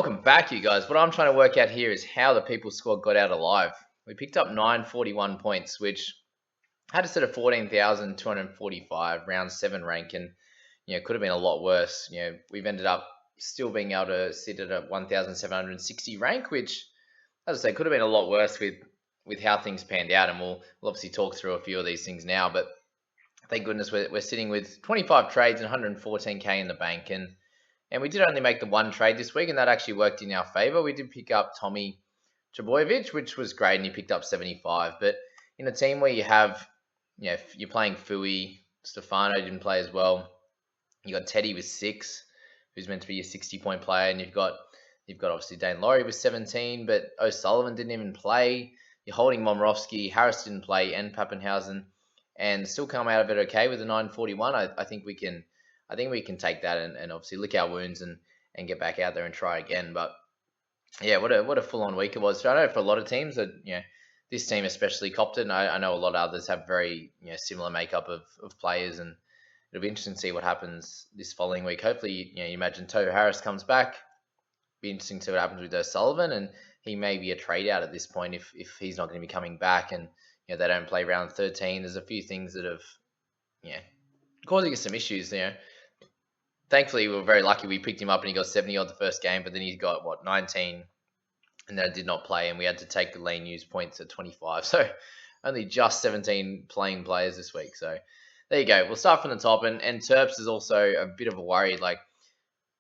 welcome back, you guys. What I'm trying to work out here is how the People Squad got out alive. We picked up 941 points, which had a set of 14,245, round 7 rank, and could have been a lot worse. We've ended up still being able to sit at a 1,760 rank, which, as I say, could have been a lot worse with how things panned out. And we'll obviously talk through a few of these things now, but thank goodness we're sitting with 25 trades and 114k in the bank, and we did only make the one trade this week, and that actually worked in our favour. We did pick up Tommy Trbojevic, which was great, and he picked up 75. But in a team where you have, you're playing Fui, Stefano didn't play as well. You got Teddy with 6, who's meant to be a 60-point player, and you've got obviously Dane Laurie with 17, but O'Sullivan didn't even play. You're holding Momorowski, Harris didn't play, and Pappenhausen, and still come out of it okay with a 941. I think we can take that and obviously lick our wounds and get back out there and try again. But yeah, what a full-on week it was. So I know for a lot of teams that this team especially copped it, and I know a lot of others have very similar makeup of players, and it'll be interesting to see what happens this following week. Hopefully, you imagine Tohu Harris comes back. Be interesting to see what happens with O'Sullivan, and he may be a trade out at this point if he's not going to be coming back, and they don't play round 13. There's a few things that have causing us some issues there. Thankfully, we were very lucky. We picked him up and he got 70 odd the first game, but then he got 19, and then did not play, and we had to take the lane use points at 25. So only just 17 playing players this week. So there you go. We'll start from the top, and Terps is also a bit of a worry. Like,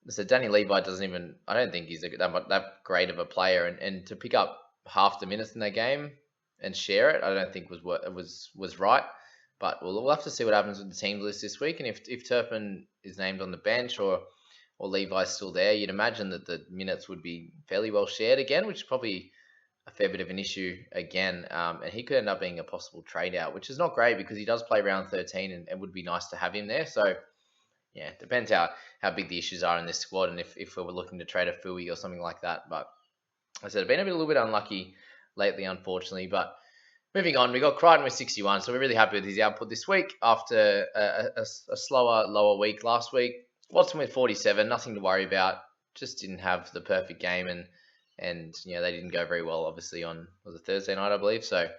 so Danny Levi I don't think he's that great of a player, and to pick up half the minutes in that game and share it, I don't think was right. But we'll have to see what happens with the teams list this week. And if Turpin is named on the bench or Levi's still there, you'd imagine that the minutes would be fairly well shared again, which is probably a fair bit of an issue again. And he could end up being a possible trade out, which is not great because he does play round 13 and it would be nice to have him there. So, yeah, it depends how big the issues are in this squad and if we were looking to trade a Fui or something like that. But as I said, I've been a little bit unlucky lately, unfortunately. But moving on, we got Crichton with 61, so we're really happy with his output this week after a slower, lower week last week. Watson with 47, nothing to worry about. Just didn't have the perfect game, and they didn't go very well, obviously, on was it Thursday night, I believe. So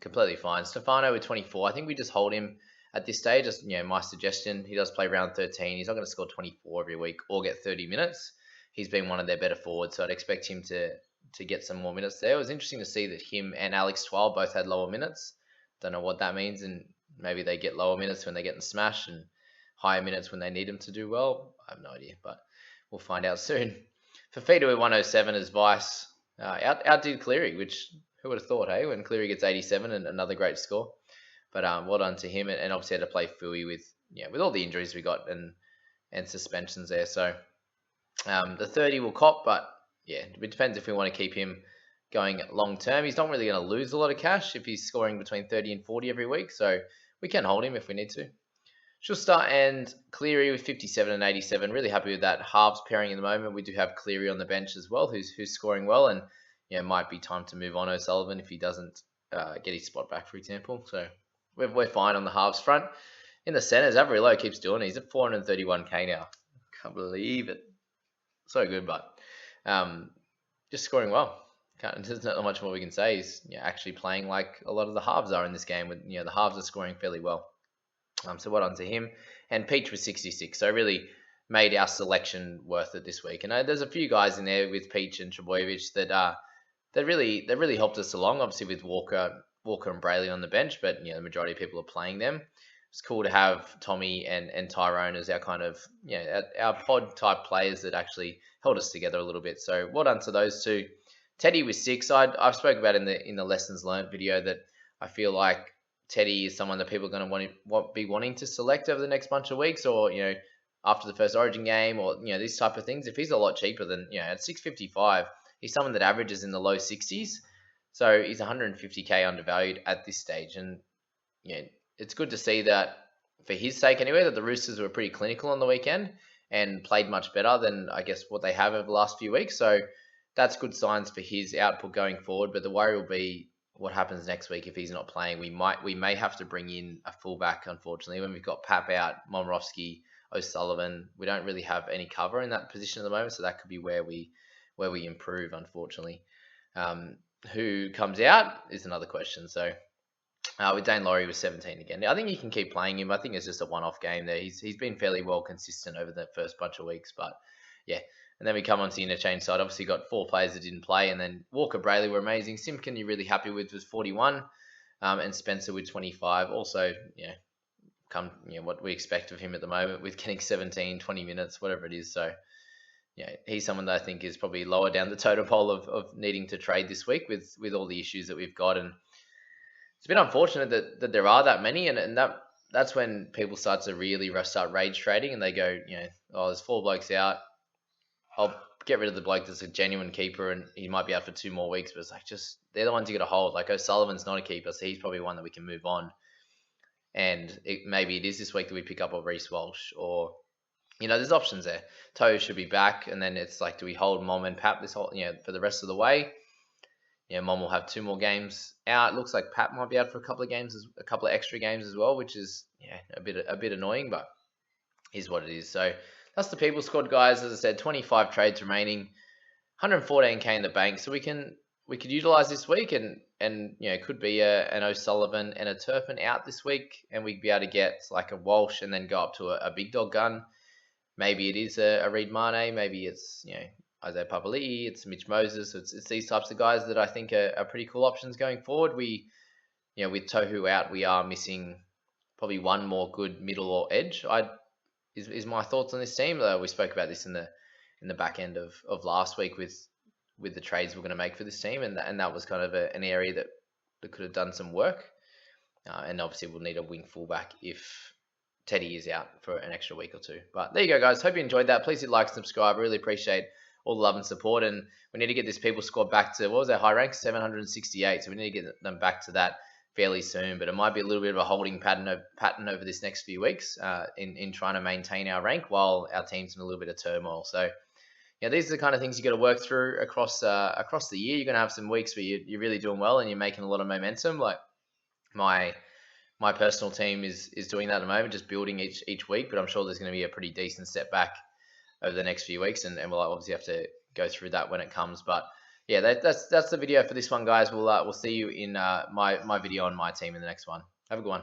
completely fine. Stefano with 24. I think we just hold him at this stage. Just my suggestion. He does play round 13. He's not going to score 24 every week or get 30 minutes. He's been one of their better forwards, so I'd expect him to get some more minutes there. It was interesting to see that him and Alex Twal both had lower minutes. Don't know what that means, and maybe they get lower minutes when they get in smash and higher minutes when they need them to do well. I have no idea, but we'll find out soon. Fafita with 107 as vice. Outdid Cleary, which who would have thought, hey, when Cleary gets 87 and another great score. But well done to him, and obviously had to play Fui with all the injuries we got and suspensions there. So the 30 will cop, but yeah, it depends if we want to keep him going long term. He's not really going to lose a lot of cash if he's scoring between 30 and 40 every week, so we can hold him if we need to. Schuster and Cleary with 57 and 87. Really happy with that halves pairing at the moment. We do have Cleary on the bench as well, who's scoring well, and might be time to move on O'Sullivan if he doesn't get his spot back, for example. So we're fine on the halves front. In the centres, Averillo keeps doing it. He's at 431k now. Can't believe it. So good, but just scoring well. There's not much more we can say. He's actually playing like a lot of the halves are in this game. With the halves are scoring fairly well. So well done to him. And Peach was 66. So really made our selection worth it this week. And there's a few guys in there with Peach and Trbojevic that really helped us along. Obviously with Walker and Brayley on the bench, but the majority of people are playing them. It's cool to have Tommy and Tyrone as our kind of our pod type players that actually held us together a little bit. So well done to those two. Teddy with 6. I've spoke about in the lessons learned video that I feel like Teddy is someone that people are going to be wanting to select over the next bunch of weeks, or after the first Origin game, or these type of things. If he's a lot cheaper than at 655, he's someone that averages in the low 60s. So he's 150k undervalued at this stage, and it's good to see that for his sake anyway, that the Roosters were pretty clinical on the weekend and played much better than I guess what they have over the last few weeks. So that's good signs for his output going forward. But the worry will be what happens next week if he's not playing. We may have to bring in a fullback, unfortunately, when we've got Pap out, Momorowski, O'Sullivan. We don't really have any cover in that position at the moment, so that could be where we improve, unfortunately. Who comes out is another question. So with Dane Laurie was 17 again. I think you can keep playing him. I think it's just a one-off game there. He's been fairly well consistent over the first bunch of weeks, but yeah. And then we come on to the interchange side. Obviously, got 4 players that didn't play, and then Walker Brayley were amazing. Simpkin, you're really happy with, was 41, and Spencer with 25. Also, what we expect of him at the moment with getting 17, 20 minutes, whatever it is. So he's someone that I think is probably lower down the totem pole of needing to trade this week with all the issues that we've got. And it's been unfortunate that there are that many, and that's when people start to really start rage trading, and they go, oh, there's 4 blokes out. I'll get rid of the bloke that's a genuine keeper, and he might be out for 2 more weeks. But it's like, just they're the ones you got to hold. Like O'Sullivan's not a keeper, so he's probably one that we can move on. And maybe it is this week that we pick up a Reece Walsh, or there's options there. Toe should be back, and then it's like, do we hold Mom and Pap this whole for the rest of the way? Mom will have 2 more games out. It looks like Pat might be out for a couple of extra games as well, which is a bit annoying, but is what it is. So that's the people squad, guys. As I said, 25 trades remaining, 114k in the bank. So we could utilize this week, and could be an O'Sullivan and a Turpin out this week, and we'd be able to get like a Walsh and then go up to a big dog gun. Maybe it is a Reed Mane. Maybe it's Isaiah Papali'i. It's Mitch Moses. It's these types of guys that I think are pretty cool options going forward. We with Tohu out, we are missing probably one more good middle or edge. Is my thoughts on this team. We spoke about this in the back end of last week with the trades we're going to make for this team, and that was kind of an area that could have done some work. And obviously we'll need a wing fullback if Teddy is out for an extra week or 2. But there you go, guys. Hope you enjoyed that. Please hit like and subscribe. I really appreciate all the love and support. And we need to get this people squad back to, what was our high rank? 768. So we need to get them back to that fairly soon. But it might be a little bit of a holding pattern over this next few weeks in trying to maintain our rank while our team's in a little bit of turmoil. So these are the kind of things you got to work through across the year. You're going to have some weeks where you're really doing well and you're making a lot of momentum. Like my personal team is doing that at the moment, just building each week. But I'm sure there's going to be a pretty decent setback over the next few weeks, and we'll obviously have to go through that when it comes. But yeah, that's the video for this one, guys. We'll see you in my video on my team in the next one. Have a good one.